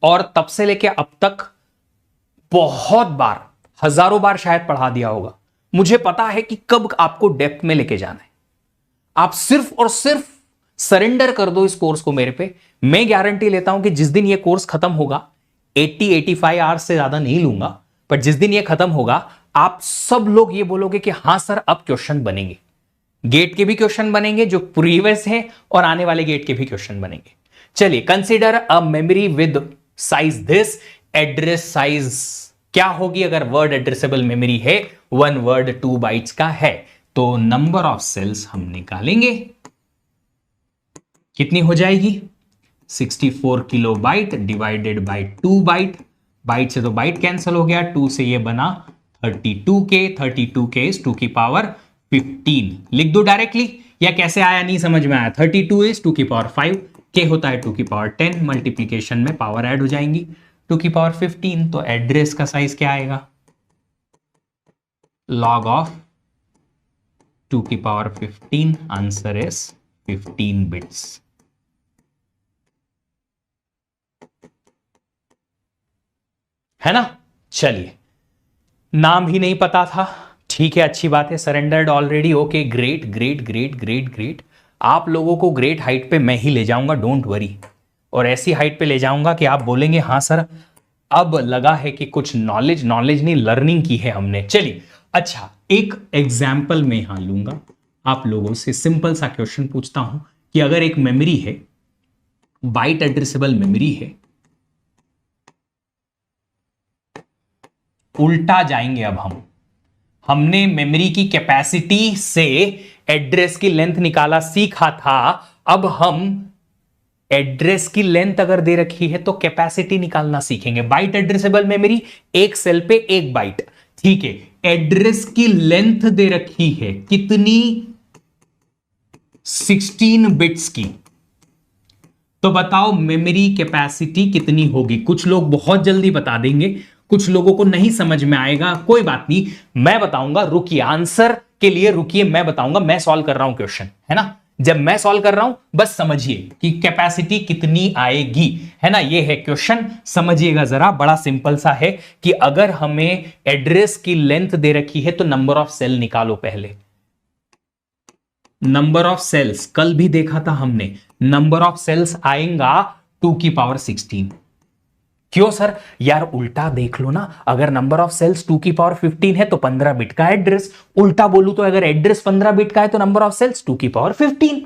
और तब से लेके अब तक बहुत बार, हजारों बार शायद पढ़ा दिया होगा। मुझे पता है कि कब आपको डेप्थ में लेके जाना है। आप सिर्फ और सिर्फ सरेंडर कर दो इस कोर्स को मेरे पे। मैं गारंटी लेता हूं कि जिस दिन ये कोर्स खत्म होगा, 80-85 आवर्स से ज्यादा नहीं लूंगा, पर जिस दिन ये खत्म होगा आप सब लोग ये बोलोगे कि हां सर अब क्वेश्चन बनेंगे। गेट के भी क्वेश्चन बनेंगे जो प्रीवियस है, और आने वाले गेट के भी क्वेश्चन बनेंगे। चलिए, consider a memory with size this, address size क्या होगी अगर वर्ड एड्रेसेबल मेमोरी है? 1 वर्ड 2 बाइट्स का है, तो नंबर ऑफ सेल्स हम निकालेंगे। कितनी हो जाएगी? 64 kilo byte divided by 2 byte. Byte से तो बाइट कैंसिल हो गया, 2 से ये बना 32K। 32K इज 2 की पावर 15। लिख दो डायरेक्टली, या कैसे आया नहीं समझ में आया? 32 इज 2 की पावर 5, K होता है 2 की पावर 10। मल्टीप्लीकेशन में पावर ऐड हो जाएंगी, 2 की पावर 15। तो एड्रेस का साइज क्या आएगा? log ऑफ 2 की पावर 15, आंसर इज 15 बिट्स। है ना? चलिए, नाम ही नहीं पता था, ठीक है, अच्छी बात है, surrendered already, okay, great great great great great. आप लोगों को ग्रेट हाइट पे मैं ही ले जाऊंगा, डोंट वरी, और ऐसी हाइट पे ले जाऊंगा कि आप बोलेंगे हाँ सर अब लगा है कि कुछ नॉलेज नॉलेज नहीं लर्निंग की है हमने। चलिए, अच्छा, एक एग्जाम्पल मैं यहां लूंगा, आप लोगों से सिंपल सा क्वेश्चन पूछता हूं कि अगर एक मेमोरी है, बाइट एड्रेसेबल मेमोरी है, उल्टा जाएंगे अब हमने मेमोरी की कैपेसिटी से एड्रेस की लेंथ निकाला सीखा था, अब हम एड्रेस की लेंथ अगर दे रखी है तो कैपेसिटी निकालना सीखेंगे। बाइट एड्रेसेबल मेमोरी, एक सेल पे एक बाइट, ठीक है, एड्रेस की लेंथ दे रखी है कितनी, 16 बिट्स की, तो बताओ मेमोरी कैपेसिटी कितनी होगी। कुछ लोग बहुत जल्दी बता देंगे, कुछ लोगों को नहीं समझ में आएगा, कोई बात नहीं, मैं बताऊंगा, रुकिए, आंसर के लिए रुकिए, मैं बताऊंगा, मैं सॉल्व कर रहा हूं क्वेश्चन, है ना, जब मैं सॉल्व कर रहा हूं बस समझिए कि कैपेसिटी कितनी आएगी, है ना, ये है क्वेश्चन, समझिएगा जरा, बड़ा सिंपल सा है कि अगर हमें एड्रेस की लेंथ दे रखी है तो नंबर ऑफ सेल निकालो पहले। नंबर ऑफ सेल्स कल भी देखा था हमने, नंबर ऑफ सेल्स आएगा 2 की पावर 16। क्यों सर, यार उल्टा देख लो ना, अगर नंबर ऑफ सेल्स 2 की पावर 15 है तो 15 बिट का एड्रेस, उल्टा बोलूं तो अगर एड्रेस 15 बिट का है तो नंबर ऑफ सेल्स 2 की पावर 15।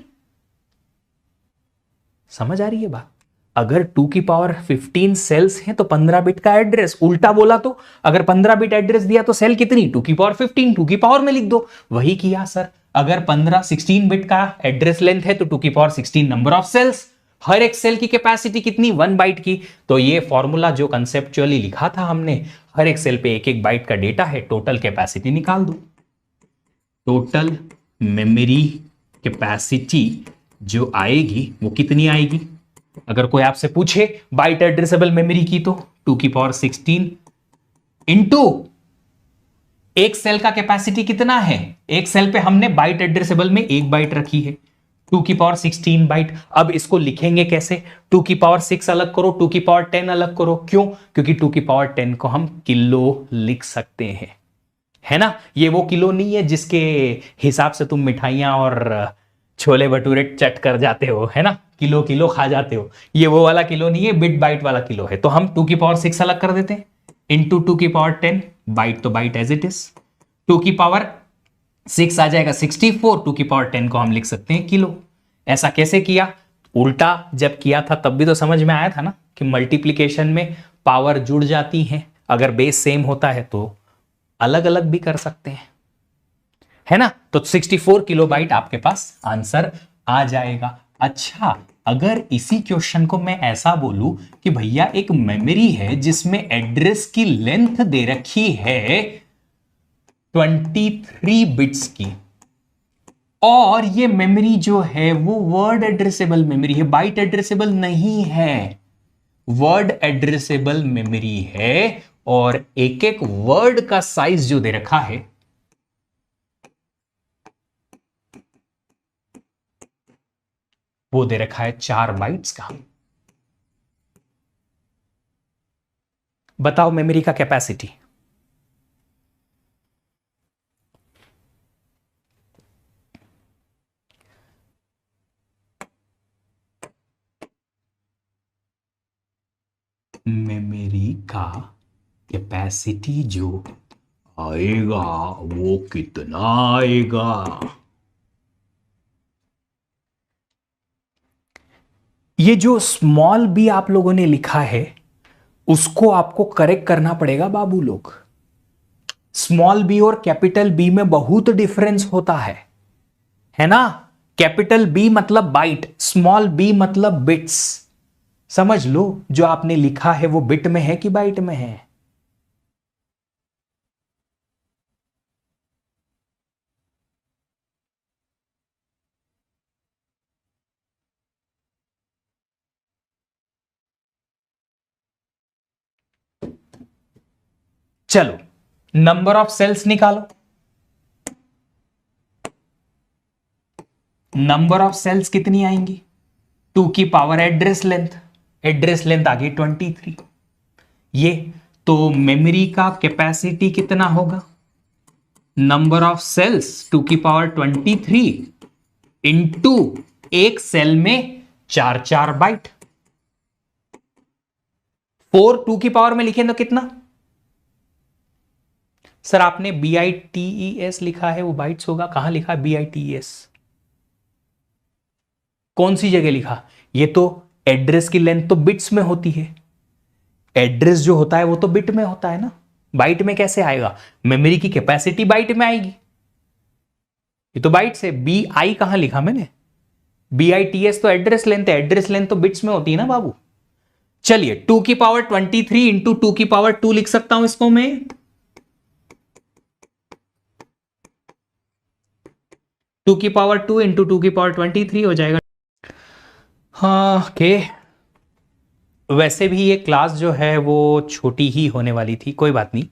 समझ आ रही है बात, अगर 2 की पावर 15 सेल्स हैं तो 15 बिट का एड्रेस, उल्टा बोला तो अगर 15 बिट एड्रेस दिया तो सेल कितनी, 2 की पावर 15, 2 की पावर में लिख दो, वही किया सर। अगर 16 बिट का एड्रेस लेंथ है तो 2 की पावर 16 नंबर ऑफ सेल्स, हर एक सेल की कैपेसिटी कितनी, 1 बाइट की, तो ये फॉर्मूला जो कंसेप्चुअली लिखा था हमने, हर एक सेल पे एक एक बाइट का डेटा है, टोटल कैपेसिटी निकाल दो, टोटल मेमोरी कैपेसिटी जो आएगी वो कितनी आएगी। अगर कोई आपसे पूछे बाइट एड्रेसेबल मेमोरी की तो 2 की पावर 16 इंटू एक सेल का कैपेसिटी कितना है, एक सेल पे हमने बाइट एड्रेसेबल में एक बाइट रखी है, 2 की पावर 16 बाइट। अब इसको लिखेंगे कैसे, 2 की पावर 6 अलग करो, 2 की पावर 10 अलग करो, क्यों, क्योंकि 2 की पावर 10 को हम किलो लिख सकते हैं, है ना, ये वो किलो नहीं है जिसके हिसाब से तुम मिठाइयां और छोले भटूरे चट कर जाते हो, है ना, किलो किलो खा जाते हो, ये वो वाला किलो नहीं है, बिट बाइट वाला किलो है। तो हम 2 की पावर 6 अलग कर देते हैं, इंटू 2 की पावर 10, बाइट तो बाइट एज इट इज, 2 की पावर 6 आ जाएगा 64, 2 की पावर 10 को हम लिख सकते हैं किलो। ऐसा कैसे किया, उल्टा जब किया था तब भी तो समझ में आया था ना कि मल्टीप्लीकेशन में पावर जुड़ जाती है, अगर बेस सेम होता है तो अलग अलग भी कर सकते हैं, है ना, तो 64 किलोबाइट आपके पास आंसर आ जाएगा। अच्छा, अगर इसी क्वेश्चन को मैं ऐसा बोलूं कि भैया एक मेमोरी है जिसमें एड्रेस की लेंथ दे रखी है 23 बिट्स की, और ये मेमोरी जो है वो वर्ड एड्रेसेबल मेमोरी है, बाइट एड्रेसेबल नहीं है, वर्ड एड्रेसेबल मेमोरी है, और एक एक वर्ड का साइज जो दे रखा है वो दे रखा है 4 बाइट्स का। बताओ मेमोरी का कैपेसिटी, मेमोरी का कैपेसिटी जो आएगा वो कितना आएगा। ये जो स्मॉल बी आप लोगों ने लिखा है उसको आपको करेक्ट करना पड़ेगा बाबू लोग, स्मॉल बी और कैपिटल बी में बहुत डिफरेंस होता है ना, कैपिटल बी मतलब बाइट, स्मॉल बी मतलब बिट्स, समझ लो जो आपने लिखा है वो बिट में है कि बाइट में है। चलो नंबर ऑफ सेल्स निकालो, नंबर ऑफ सेल्स कितनी आएंगी, 2 की power address length, address length आ गई 23, ये तो मेमोरी का कैपेसिटी कितना होगा, नंबर ऑफ सेल्स 2^23 इंटू एक सेल में 4 बाइट। 4 2 की पावर में लिखें तो कितना, सर आपने BITES लिखा है, वो बाइट्स होगा, कहां लिखा BITES, कौन सी जगह लिखा, ये तो एड्रेस की लेंथ तो बिट्स में होती है, एड्रेस जो होता है वो तो बिट में होता है ना, बाइट में कैसे आएगा, मेमोरी की कैपेसिटी बाइट में आएगी, ये तो बाइट्स है। BI कहां लिखा मैंने, BITS तो एड्रेस लेंथ है, एड्रेस लेंथ तो बिट्स में होती है ना बाबू। चलिए 2^23 इंटू 2^2 लिख सकता हूं इसको मैं, 2^2 इंटू 2^23 हो जाएगा। हाँ के वैसे भी ये क्लास जो है वो छोटी ही होने वाली थी, कोई बात नहीं।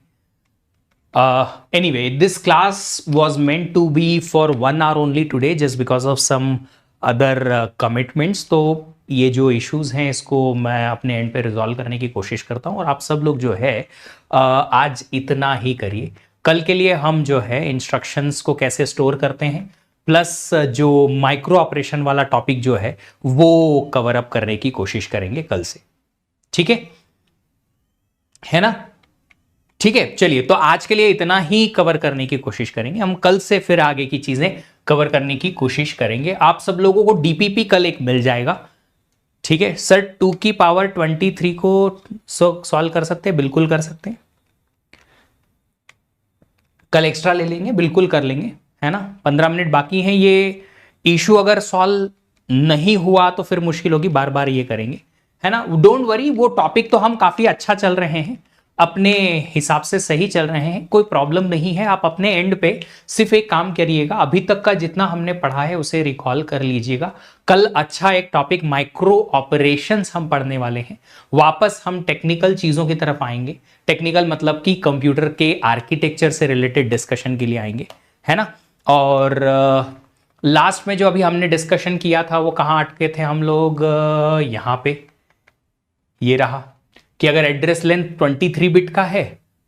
Anyway this class was meant to be for 1 hour only today just because of some other commitments. तो ये जो इश्यूज हैं इसको मैं अपने एंड पे रिजॉल्व करने की कोशिश करता हूँ, और आप सब लोग जो है आज इतना ही करिए। कल के लिए हम जो है इंस्ट्रक्शंस को कैसे स्टोर करते हैं प्लस जो माइक्रो ऑपरेशन वाला टॉपिक जो है वो कवर अप करने की कोशिश करेंगे कल से, ठीक है ना, ठीक है। चलिए तो आज के लिए इतना ही कवर करने की कोशिश करेंगे, हम कल से फिर आगे की चीजें कवर करने की कोशिश करेंगे। आप सब लोगों को डीपीपी कल एक मिल जाएगा, ठीक है सर। 2^23 को सॉल्व कर सकते हैं, बिल्कुल कर सकते हैं, कल एक्स्ट्रा ले लेंगे, बिल्कुल कर लेंगे, है ना। 15 मिनट बाकी हैं, ये इशू अगर सॉल्व नहीं हुआ तो फिर मुश्किल होगी, बार बार ये करेंगे, है ना। डोंट वरी, वो टॉपिक तो हम काफी अच्छा चल रहे हैं, अपने हिसाब से सही चल रहे हैं, कोई प्रॉब्लम नहीं है। आप अपने एंड पे सिर्फ एक काम करिएगा, अभी तक का जितना हमने पढ़ा है उसे रिकॉल कर लीजिएगा। कल अच्छा एक टॉपिक माइक्रो ऑपरेशंस हम पढ़ने वाले हैं, वापस हम टेक्निकल चीजों की तरफ आएंगे, टेक्निकल मतलब कि कंप्यूटर के आर्किटेक्चर से रिलेटेड डिस्कशन के लिए आएंगे, है ना। और लास्ट में जो अभी हमने डिस्कशन किया था वो कहाँ अटके थे हम लोग, यहाँ पे ये रहा कि अगर एड्रेस लेंथ 23 बिट का है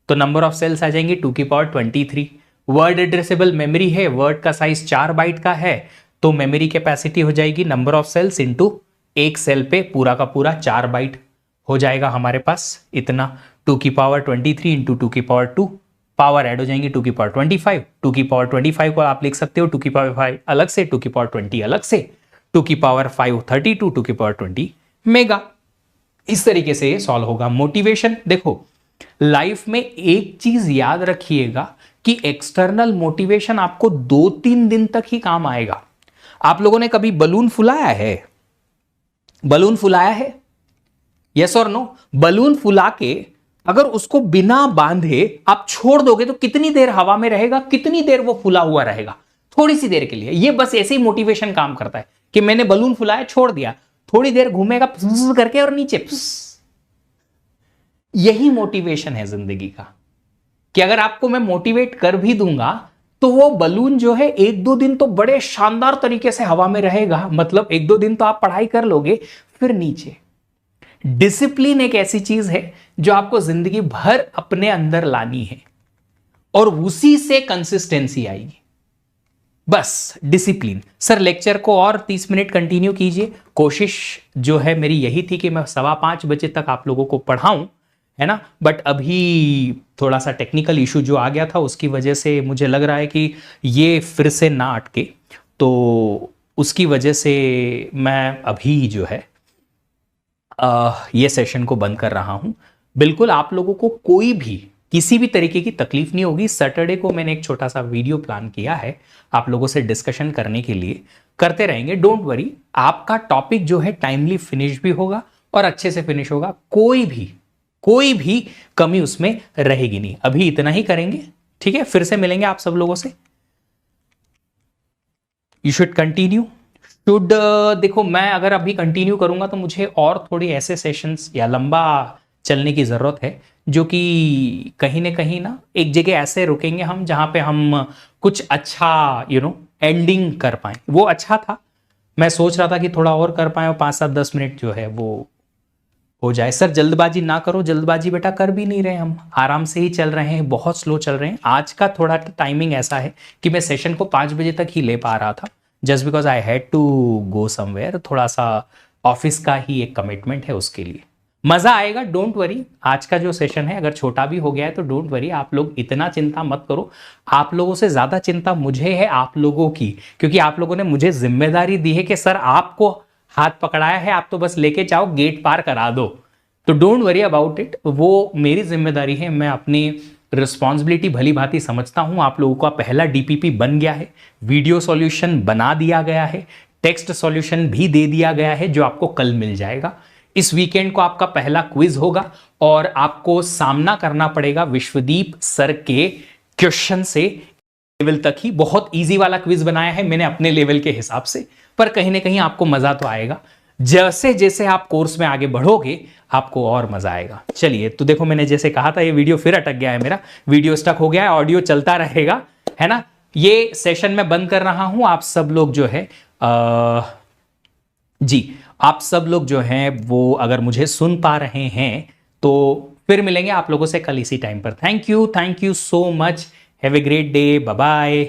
तो नंबर ऑफ सेल्स आ जाएंगे 2^23। वर्ड एड्रेसेबल मेमोरी है, वर्ड का साइज 4 बाइट का है, तो मेमोरी कैपेसिटी हो जाएगी नंबर ऑफ सेल्स इंटू एक सेल पे पूरा का पूरा 4 बाइट हो जाएगा हमारे पास, इतना 2^23 इंटू 2^2, पावर ऐड हो जाएंगी 2^25। 2^25 को आप लिख सकते हो 2^5 अलग से, 2^20 अलग से, 2^5 32, 2^20 मेगा। इस तरीके से ये सॉल्व होगा। मोटिवेशन देखो, लाइफ में एक चीज याद रखिएगा कि एक्सटर्नल मोटिवेशन आपको 2-3 दिन तक ही काम आएगा। आप लोगों ने कभी बलून फुलाया है, बलून फुलाया है, यस और नो। बलून फुला के अगर उसको बिना बांधे आप छोड़ दोगे तो कितनी देर हवा में रहेगा, कितनी देर वो फुला हुआ रहेगा, थोड़ी सी देर के लिए। ये बस ऐसे ही मोटिवेशन काम करता है कि मैंने बलून फुलाया छोड़ दिया, थोड़ी देर घूमेगा करके और नीचे। यही मोटिवेशन है जिंदगी का, कि अगर आपको मैं मोटिवेट कर भी दूंगा तो वो बलून जो है 1-2 दिन तो बड़े शानदार तरीके से हवा में रहेगा, मतलब 1-2 दिन तो आप पढ़ाई कर लोगे, फिर नीचे। डिसिप्लिन एक ऐसी चीज है जो आपको जिंदगी भर अपने अंदर लानी है और उसी से कंसिस्टेंसी आएगी, बस डिसिप्लिन। सर लेक्चर को और 30 मिनट कंटिन्यू कीजिए। कोशिश जो है मेरी यही थी कि मैं 5:15 बजे तक आप लोगों को पढ़ाऊं, है ना। बट अभी थोड़ा सा टेक्निकल इशू जो आ गया था उसकी वजह से मुझे लग रहा है कि ये फिर से ना अटके, तो उसकी वजह से मैं अभी जो है ये सेशन को बंद कर रहा हूं। बिल्कुल आप लोगों को कोई भी किसी भी तरीके की तकलीफ नहीं होगी। सैटरडे को मैंने एक छोटा सा वीडियो प्लान किया है आप लोगों से डिस्कशन करने के लिए, करते रहेंगे, डोंट वरी। आपका टॉपिक जो है टाइमली फिनिश भी होगा और अच्छे से फिनिश होगा, कोई भी कमी उसमें रहेगी नहीं। अभी इतना ही करेंगे, ठीक है। फिर से मिलेंगे आप सब लोगों से। यू शुड कंटिन्यू, शुड देखो मैं अगर अभी कंटिन्यू करूंगा तो मुझे और थोड़ी ऐसे सेशंस या लंबा चलने की जरूरत है, जो कि कहीं ना कहीं ना एक जगह ऐसे रुकेंगे हम जहां पे हम कुछ अच्छा एंडिंग कर पाए। वो अच्छा था, मैं सोच रहा था कि थोड़ा और कर पाए और 5-7-10 मिनट जो है वो हो जाए। सर जल्दबाजी ना करो, जल्दबाजी बेटा कर भी नहीं रहे, हम आराम से ही चल रहे हैं, बहुत स्लो चल रहे हैं। आज का थोड़ा टाइमिंग ऐसा है कि मैं सेशन को 5 बजे तक ही ले पा रहा था, just because I had to go somewhere, थोड़ा सा ऑफिस का ही एक कमिटमेंट है, उसके लिए। मजा आएगा, डोंट वरी। आज का जो सेशन है अगर छोटा भी हो गया है तो डोंट वरी, आप लोग इतना चिंता मत करो। आप लोगों से ज्यादा चिंता मुझे है आप लोगों की, क्योंकि आप लोगों ने मुझे जिम्मेदारी दी है कि सर आपको हाथ पकड़ाया है, आप तो बस लेके जाओ, गेट पार करा दो। तो डोंट वरी अबाउट इट, वो मेरी जिम्मेदारी है, मैं अपनी रिस्पॉन्सिबिलिटी भली भांति समझता हूं। आप लोगों का पहला डीपीपी बन गया है, वीडियो सॉल्यूशन बना दिया गया है, टेक्स्ट सॉल्यूशन भी दे दिया गया है जो आपको कल मिल जाएगा। इस वीकेंड को आपका पहला क्विज होगा और आपको सामना करना पड़ेगा विश्वदीप सर के क्वेश्चन से। लेवल तक ही बहुत इजी वाला क्विज बनाया है मैंने अपने लेवल के हिसाब से, पर कहीं ना कहीं आपको मजा तो आएगा। जैसे जैसे आप कोर्स में आगे बढ़ोगे आपको और मजा आएगा। चलिए, तो देखो मैंने जैसे कहा था, ये वीडियो फिर अटक गया है, मेरा वीडियो स्टक हो गया है, ऑडियो चलता रहेगा, है ना। ये सेशन मैं बंद कर रहा हूं। आप सब लोग जो है जी, आप सब लोग जो हैं वो अगर मुझे सुन पा रहे हैं तो फिर मिलेंगे आप लोगों से कल इसी टाइम पर। Thank you so much, have a great day, bye bye.